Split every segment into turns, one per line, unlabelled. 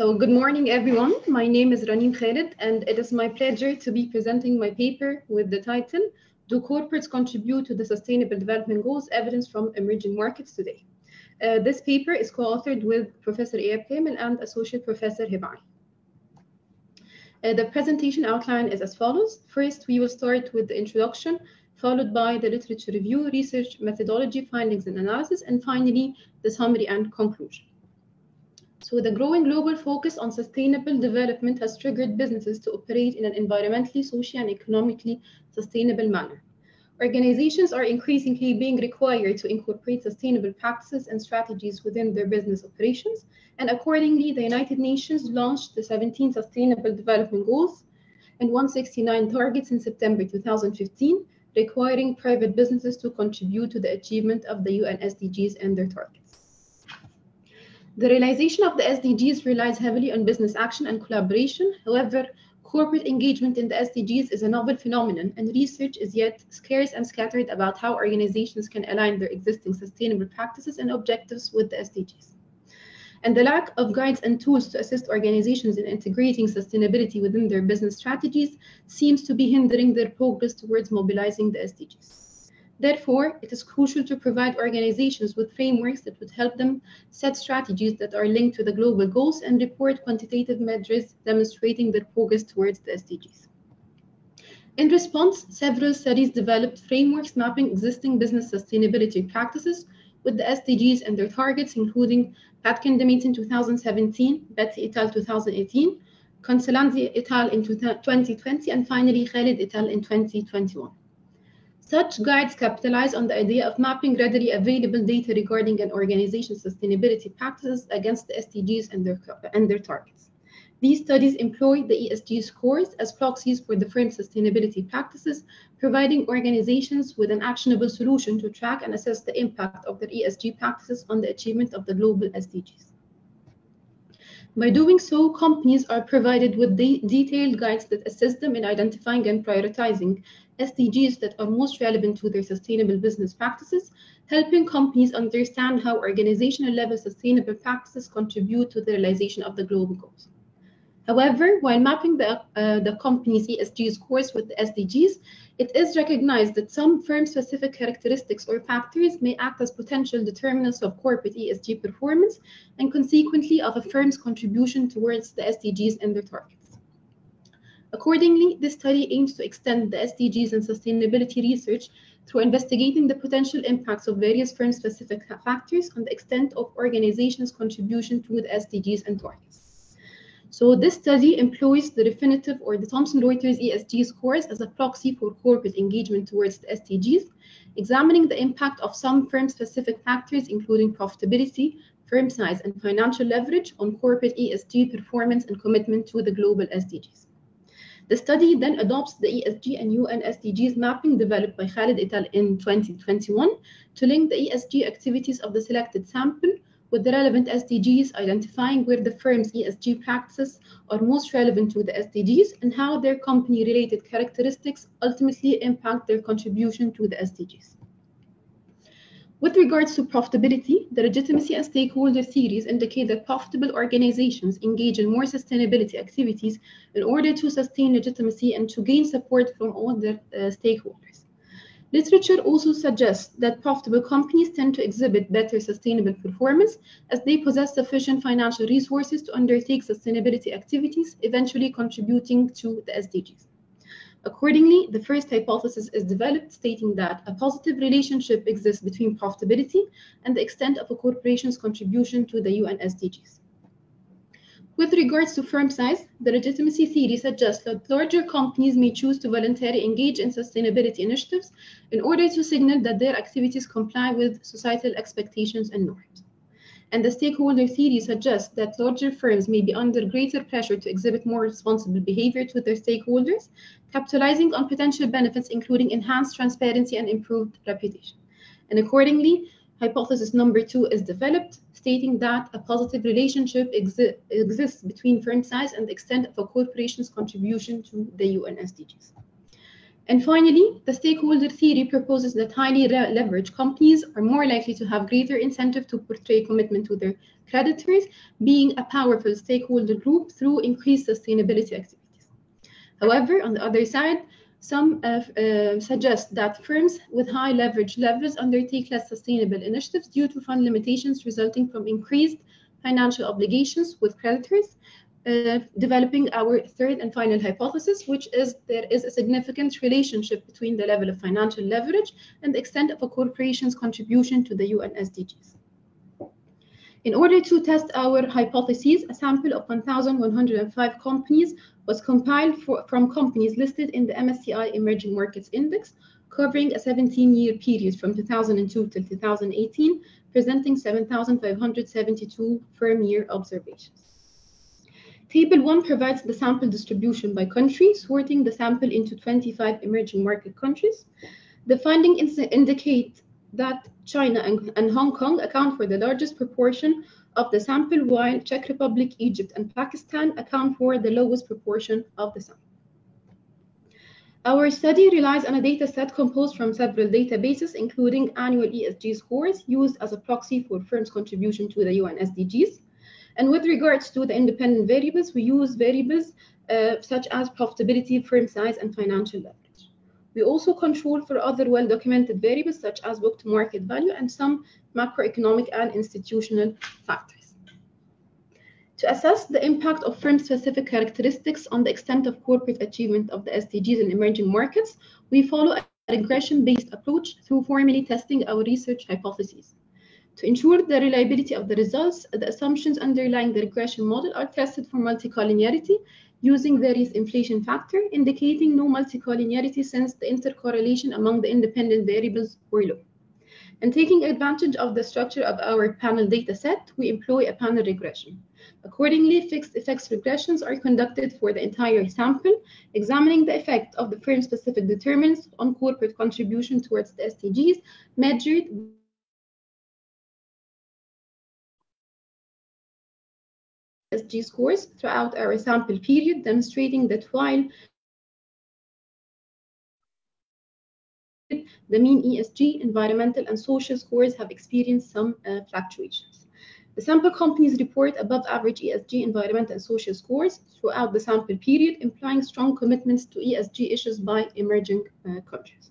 So good morning, everyone. My name is Raneem Khaled, and it is my pleasure to be presenting my paper with the title, Do Corporates Contribute to the Sustainable Development Goals? Evidence from Emerging Markets Today. This paper is co-authored with Professor Ehab K and Associate Professor Heba Ali. The presentation outline is as follows. First, we will start with the introduction, followed by the literature review, research methodology, findings and analysis, and finally, the summary and conclusion. So the growing global focus on sustainable development has triggered businesses to operate in an environmentally, socially, and economically sustainable manner. Organizations are increasingly being required to incorporate sustainable practices and strategies within their business operations, and accordingly, the United Nations launched the 17 Sustainable Development Goals and 169 targets in September 2015, requiring private businesses to contribute to the achievement of the UN SDGs and their targets. The realization of the SDGs relies heavily on business action and collaboration. However, corporate engagement in the SDGs is a novel phenomenon, and research is yet scarce and scattered about how organizations can align their existing sustainable practices and objectives with the SDGs. And the lack of guides and tools to assist organizations in integrating sustainability within their business strategies seems to be hindering their progress towards mobilizing the SDGs. Therefore, it is crucial to provide organizations with frameworks that would help them set strategies that are linked to the global goals and report quantitative measures demonstrating their progress towards the SDGs. In response, several studies developed frameworks mapping existing business sustainability practices with the SDGs and their targets, including Patkin-Demeet in 2017, Betty et al. 2018, Consolanzi et al. In 2020, and finally Khaled et al. In 2021. Such guides capitalize on the idea of mapping readily available data regarding an organization's sustainability practices against the SDGs and their targets. These studies employ the ESG scores as proxies for the firm's sustainability practices, providing organizations with an actionable solution to track and assess the impact of their ESG practices on the achievement of the global SDGs. By doing so, companies are provided with detailed guides that assist them in identifying and prioritizing SDGs that are most relevant to their sustainable business practices, helping companies understand how organizational-level sustainable practices contribute to the realization of the global goals. However, while mapping the company's ESG scores with the SDGs, it is recognized that some firm-specific characteristics or factors may act as potential determinants of corporate ESG performance and consequently of a firm's contribution towards the SDGs and their targets. Accordingly, this study aims to extend the SDGs and sustainability research through investigating the potential impacts of various firm-specific factors on the extent of organizations' contribution to the SDGs and targets. So this study employs the Refinitiv or the Thomson Reuters ESG scores as a proxy for corporate engagement towards the SDGs, examining the impact of some firm-specific factors, including profitability, firm size, and financial leverage on corporate ESG performance and commitment to the global SDGs. The study then adopts the ESG and UN SDGs mapping developed by Khaled et al. In 2021 to link the ESG activities of the selected sample with the relevant SDGs, identifying where the firm's ESG practices are most relevant to the SDGs and how their company-related characteristics ultimately impact their contribution to the SDGs. With regards to profitability, the legitimacy and stakeholder theories indicate that profitable organizations engage in more sustainability activities in order to sustain legitimacy and to gain support from all their stakeholders. Literature also suggests that profitable companies tend to exhibit better sustainable performance as they possess sufficient financial resources to undertake sustainability activities, eventually contributing to the SDGs. Accordingly, the first hypothesis is developed, stating that a positive relationship exists between profitability and the extent of a corporation's contribution to the UN SDGs. With regards to firm size, the legitimacy theory suggests that larger companies may choose to voluntarily engage in sustainability initiatives in order to signal that their activities comply with societal expectations and norms. And the stakeholder theory suggests that larger firms may be under greater pressure to exhibit more responsible behavior to their stakeholders, capitalizing on potential benefits including enhanced transparency and improved reputation. And accordingly, hypothesis number 2 is developed, stating that a positive relationship exists between firm size and the extent of a corporation's contribution to the UN SDGs. And finally, the stakeholder theory proposes that highly leveraged companies are more likely to have greater incentive to portray commitment to their creditors, being a powerful stakeholder group through increased sustainability activities. However, on the other side, some suggest that firms with high leverage levels undertake less sustainable initiatives due to fund limitations resulting from increased financial obligations with creditors, developing our third and final hypothesis, which is there is a significant relationship between the level of financial leverage and the extent of a corporation's contribution to the UN SDGs. In order to test our hypotheses, a sample of 1,105 companies was compiled from companies listed in the MSCI Emerging Markets Index, covering a 17-year period from 2002 till 2018, presenting 7,572 firm-year observations. Table 1 provides the sample distribution by country, sorting the sample into 25 emerging market countries. The findings indicate that China and Hong Kong account for the largest proportion of the sample, while Czech Republic, Egypt, and Pakistan account for the lowest proportion of the sample. Our study relies on a data set composed from several databases, including annual ESG scores used as a proxy for firms' contribution to the UN SDGs. And with regards to the independent variables, we use variables such as profitability, firm size, and financial leverage. We also control for other well-documented variables such as book-to-market value and some macroeconomic and institutional factors. To assess the impact of firm-specific characteristics on the extent of corporate achievement of the SDGs in emerging markets, we follow a regression-based approach through formally testing our research hypotheses. To ensure the reliability of the results, the assumptions underlying the regression model are tested for multicollinearity using various inflation factors, indicating no multicollinearity since the intercorrelation among the independent variables were low. And taking advantage of the structure of our panel data set, we employ a panel regression. Accordingly, fixed effects regressions are conducted for the entire sample, examining the effect of the firm-specific determinants on corporate contribution towards the SDGs, measured ESG scores throughout our sample period, demonstrating that while the mean ESG, environmental, and social scores have experienced some fluctuations. The sample companies report above average ESG, environmental, and social scores throughout the sample period, implying strong commitments to ESG issues by emerging countries.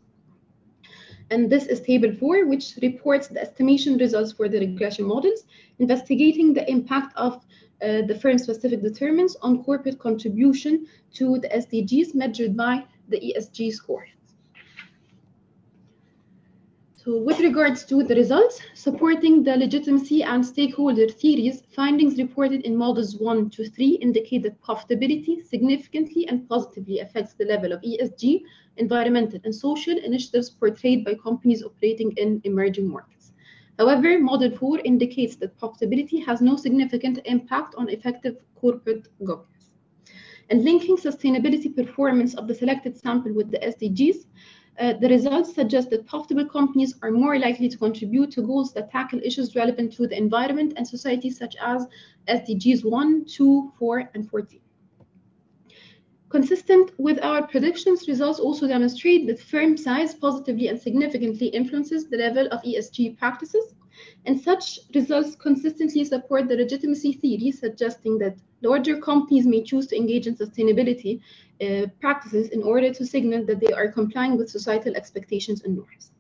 And this is table 4, which reports the estimation results for the regression models, investigating the impact of the firm-specific determinants on corporate contribution to the SDGs measured by the ESG score. So with regards to the results, supporting the legitimacy and stakeholder theories, findings reported in models 1 to 3 indicate that profitability significantly and positively affects the level of ESG, environmental, and social initiatives portrayed by companies operating in emerging markets. However, Model 4 indicates that profitability has no significant impact on effective corporate governance. And linking sustainability performance of the selected sample with the SDGs, the results suggest that profitable companies are more likely to contribute to goals that tackle issues relevant to the environment and society, such as SDGs 1, 2, 4, and 14. Consistent with our predictions, results also demonstrate that firm size positively and significantly influences the level of ESG practices, and such results consistently support the legitimacy theory, suggesting that larger companies may choose to engage in sustainability practices in order to signal that they are complying with societal expectations and norms.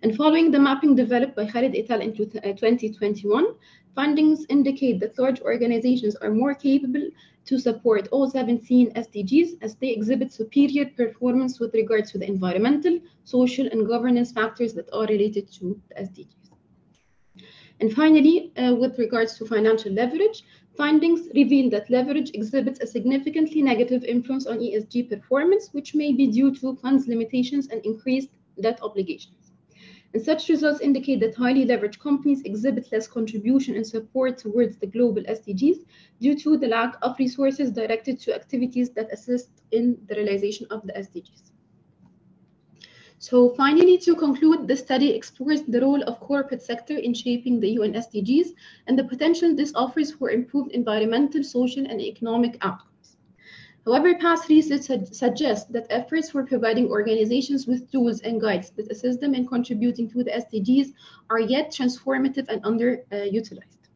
And following the mapping developed by Khaled et al. In 2021, findings indicate that large organizations are more capable to support all 17 SDGs as they exhibit superior performance with regards to the environmental, social, and governance factors that are related to the SDGs. And finally, with regards to financial leverage, findings reveal that leverage exhibits a significantly negative influence on ESG performance, which may be due to funds limitations and increased debt obligations. And such results indicate that highly leveraged companies exhibit less contribution and support towards the global SDGs due to the lack of resources directed to activities that assist in the realization of the SDGs. So finally, to conclude, the study explores the role of corporate sector in shaping the UN SDGs and the potential this offers for improved environmental, social, and economic outcomes. However, past research suggests that efforts for providing organizations with tools and guides that assist them in contributing to the SDGs are yet transformative and underutilized.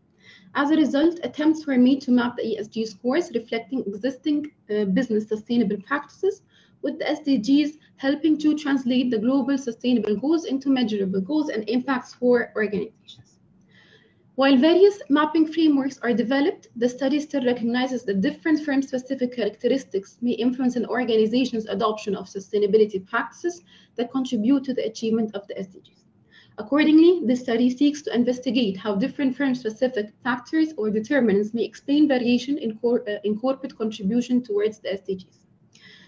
As a result, attempts were made to map the ESG scores reflecting existing business sustainable practices, with the SDGs helping to translate the global sustainable goals into measurable goals and impacts for organizations. While various mapping frameworks are developed, the study still recognizes that different firm-specific characteristics may influence an organization's adoption of sustainability practices that contribute to the achievement of the SDGs. Accordingly, this study seeks to investigate how different firm-specific factors or determinants may explain variation in corporate contribution towards the SDGs.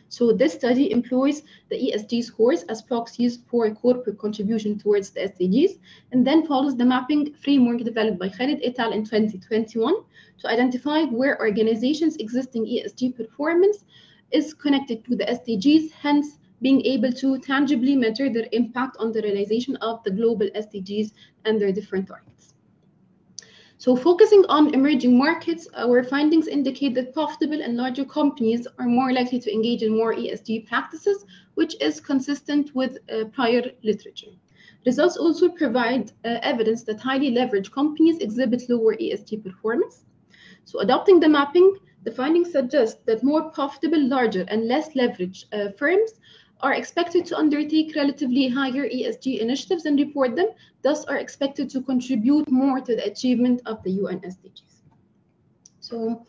So this study employs the ESG scores as proxies for corporate contribution towards the SDGs, and then follows the mapping framework developed by Khaled et al. In 2021 to identify where organizations' existing ESG performance is connected to the SDGs, hence being able to tangibly measure their impact on the realization of the global SDGs and their different targets. So focusing on emerging markets, our findings indicate that profitable and larger companies are more likely to engage in more ESG practices, which is consistent with prior literature. Results also provide evidence that highly leveraged companies exhibit lower ESG performance. So adopting the mapping, the findings suggest that more profitable, larger, and less leveraged firms are expected to undertake relatively higher ESG initiatives and report them, thus are expected to contribute more to the achievement of the UN SDGs. So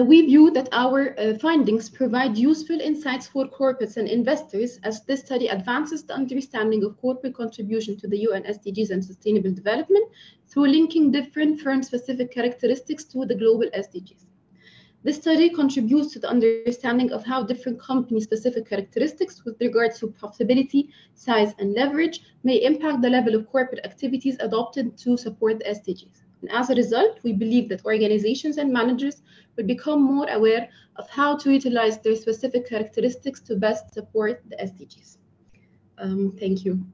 we view that our findings provide useful insights for corporates and investors as this study advances the understanding of corporate contribution to the UN SDGs and sustainable development through linking different firm-specific characteristics to the global SDGs. This study contributes to the understanding of how different company-specific characteristics with regards to profitability, size, and leverage may impact the level of corporate activities adopted to support the SDGs. And as a result, we believe that organizations and managers will become more aware of how to utilize their specific characteristics to best support the SDGs. Thank you.